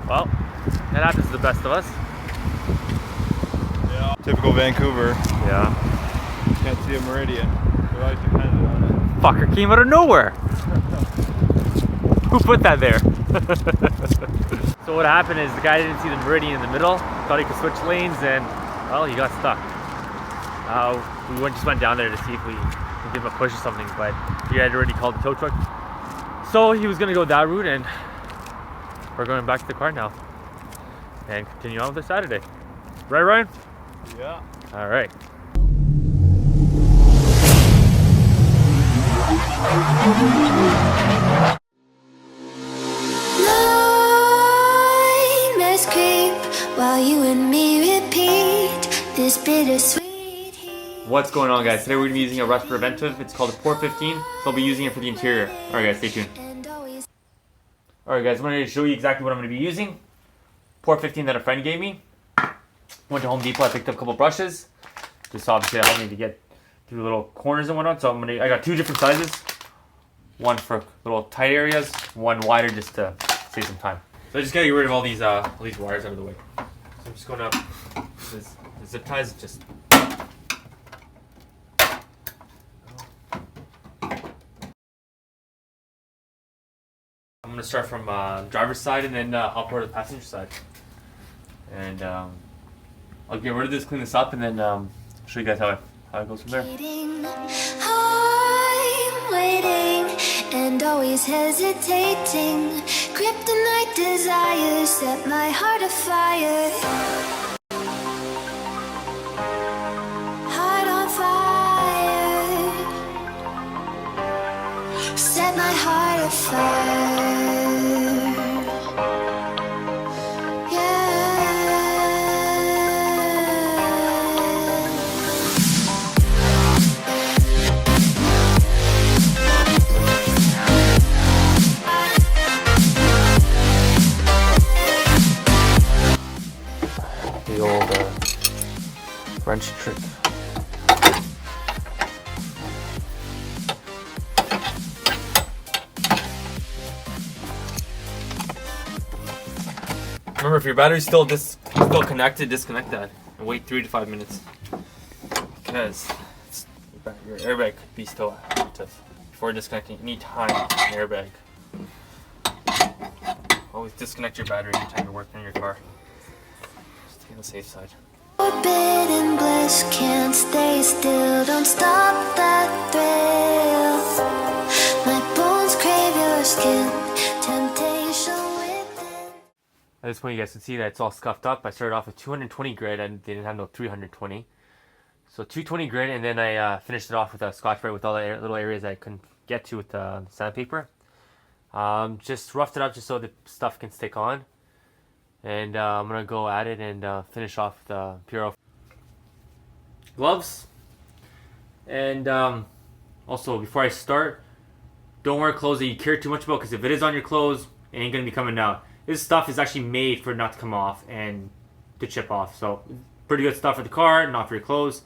Well, that happens to the best of us. Yeah. Typical Vancouver. Yeah. Can't see a meridian. We're always dependent on it. Fucker came out of nowhere. Who put that there? So what happened is the guy didn't see the meridian in the middle, thought he could switch lanes, and well, he got stuck. We just went down there to see if we could give him a push or something, but he had already called the tow truck. So he was gonna go that route, and we're going back to the car now and continue on with the Saturday. Right, Ryan? Yeah. All right. Nightmares creep while you and me repeat this bittersweet heat. What's going on, guys? Today we're going to be using a rust preventive. It's called a POR15, so I'll be using it for the interior. Alright guys, stay tuned. Alright guys, I'm going to show you exactly what I'm going to be using. POR15 that a friend gave me. Went to Home Depot, I picked up a couple brushes. Just obviously to help me to get through little corners and whatnot. So I got two different sizes. One for little tight areas, one wider just to save some time. So I just got to get rid of all these wires out of the way. So I'm just going up the zip ties, just I'm going to start from driver's side and then hop over to the passenger side. And I'll get rid of this, clean this up, and then show you guys how it goes from there. I'm waiting and always hesitating. Kryptonite desires set my heart afire. Heart on fire. Set my heart afire. The old wrench trick. Remember, if your battery's still connected, disconnect that and wait 3 to 5 minutes, because your airbag could be still active. Before disconnecting any time your airbag. Always disconnect your battery anytime you're working on your car. Stay on the safe side. Forbidden bliss, can't stay still, don't stop that thrill. My bones crave your skin, temptation within. At this point you guys can see that it's all scuffed up. I started off with 220 grit and they didn't have no 320. So 220 grit, and then I finished it off with a Scotch-Brite with all the little areas I couldn't get to with the sandpaper. Just roughed it up just so the stuff can stick on. And I'm going to go at it and finish off the POR gloves. And also, before I start, don't wear clothes that you care too much about, because if it is on your clothes, it ain't going to be coming out. This stuff is actually made for it not to come off and to chip off. So, pretty good stuff for the car, not for your clothes.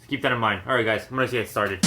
So keep that in mind. Alright guys, I'm ready to get started.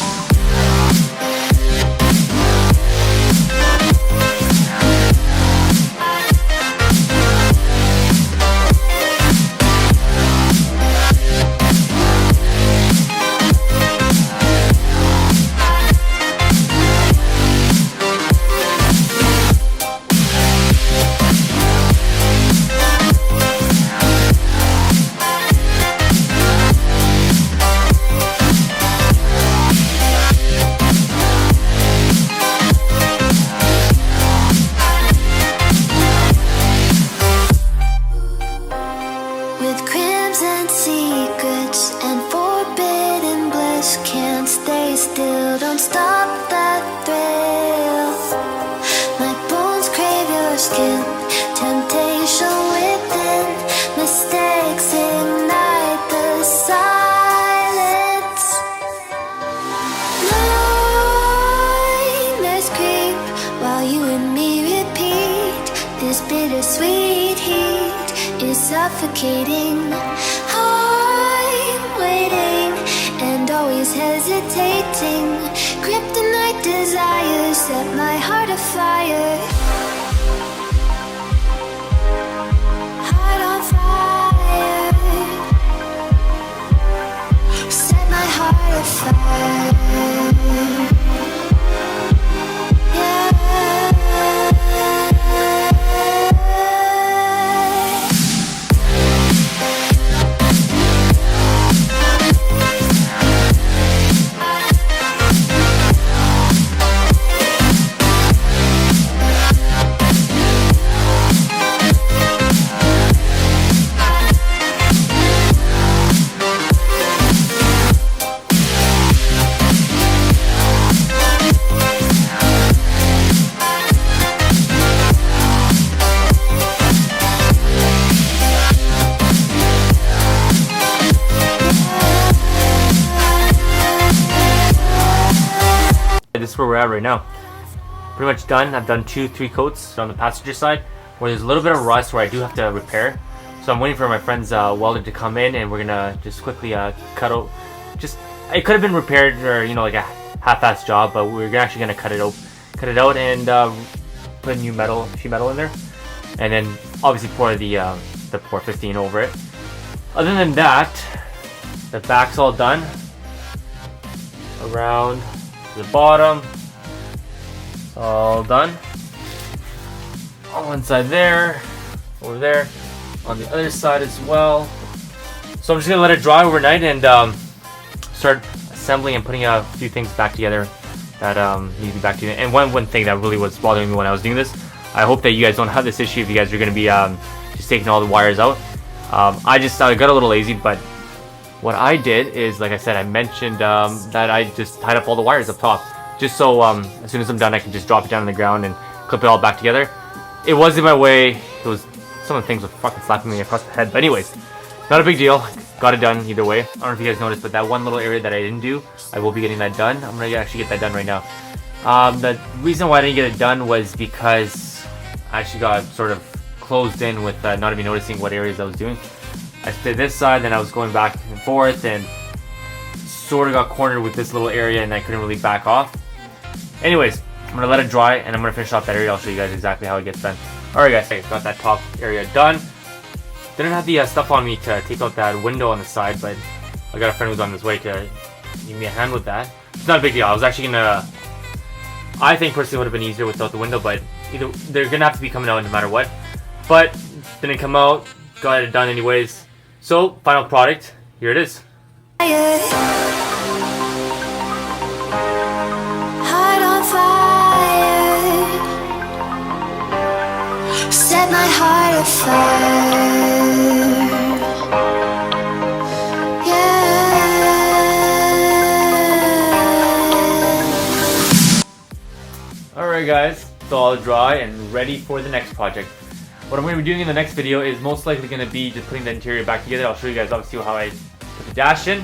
Don't stop that thrill. My bones crave your skin, temptation within. Mistakes ignite the silence. Nightmares creep while you and me repeat. This bittersweet heat is suffocating. I'm waiting and always hesitating. Kryptonite desires set my heart afire. of fire. This is where we're at right now. Pretty much done. I've done 2-3 coats on the passenger side where there's a little bit of rust where I do have to repair. So I'm waiting for my friend's welder to come in, and we're gonna just quickly cut out. It could have been repaired, or you know, like a half-assed job, but we're actually gonna cut it out and put a new sheet metal in there, and then obviously pour the POR15 over it. Other than that, the back's all done around the bottom, all done on one side there, over there, on the other side as well. So I'm just gonna let it dry overnight and start assembling and putting a few things back together that need to be back together. And one thing that really was bothering me when I was doing this, I hope that you guys don't have this issue if you guys are gonna be just taking all the wires out. I got a little lazy, but what I did is, like I said, I mentioned that I just tied up all the wires up top, just so as soon as I'm done I can just drop it down on the ground and clip it all back together. It was in my way. It was, some of the things were fucking slapping me across the head, but anyways, not a big deal. Got it done either way. I don't know if you guys noticed, but that one little area that I didn't do, I will be getting that done. I'm gonna actually get that done right now. The reason why I didn't get it done was because I actually got sort of closed in with not even noticing what areas I was doing. I did this side, then I was going back and forth and sort of got cornered with this little area, and I couldn't really back off. Anyways, I'm gonna let it dry and I'm gonna finish off that area. I'll show you guys exactly how it gets done. Alright guys, I got that top area done. Didn't have the stuff on me to take out that window on the side, but I got a friend who's on his way to give me a hand with that. It's not a big deal. I was actually gonna, I think personally it would have been easier without the window, but either they're gonna have to be coming out no matter what. But didn't come out, got it done anyways. So final product, here it is. Heart on fire, set my heart afire. Yeah. Alright guys, it's all dry and ready for the next project. What I'm going to be doing in the next video is most likely going to be just putting the interior back together. I'll show you guys obviously how I put the dash in.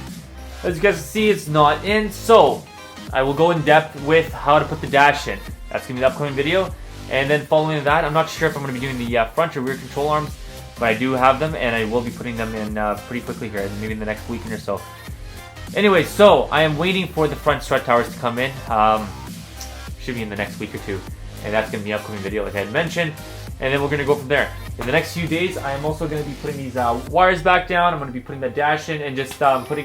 As you guys can see, it's not in, so I will go in depth with how to put the dash in. That's going to be the upcoming video. And then following that, I'm not sure if I'm going to be doing the front or rear control arms, but I do have them and I will be putting them in pretty quickly here, maybe in the next week or so. Anyway, so I am waiting for the front strut towers to come in. Should be in the next week or two, and that's going to be the upcoming video like I had mentioned. And then we're going to go from there. In the next few days, I am also going to be putting these wires back down. I'm going to be putting the dash in and just putting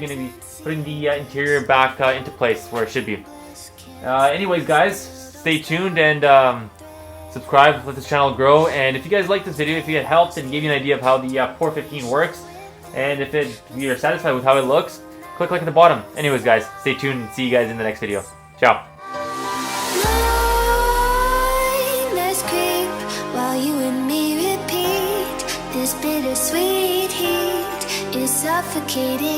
the interior back into place where it should be. Anyways, guys, stay tuned and subscribe, let this channel grow. And if you guys like this video, if it helped and gave you an idea of how the POR15 works, and if you're satisfied with how it looks, click like at the bottom. Anyways, guys, stay tuned and see you guys in the next video. Ciao. While you and me repeat, this bittersweet heat is suffocating.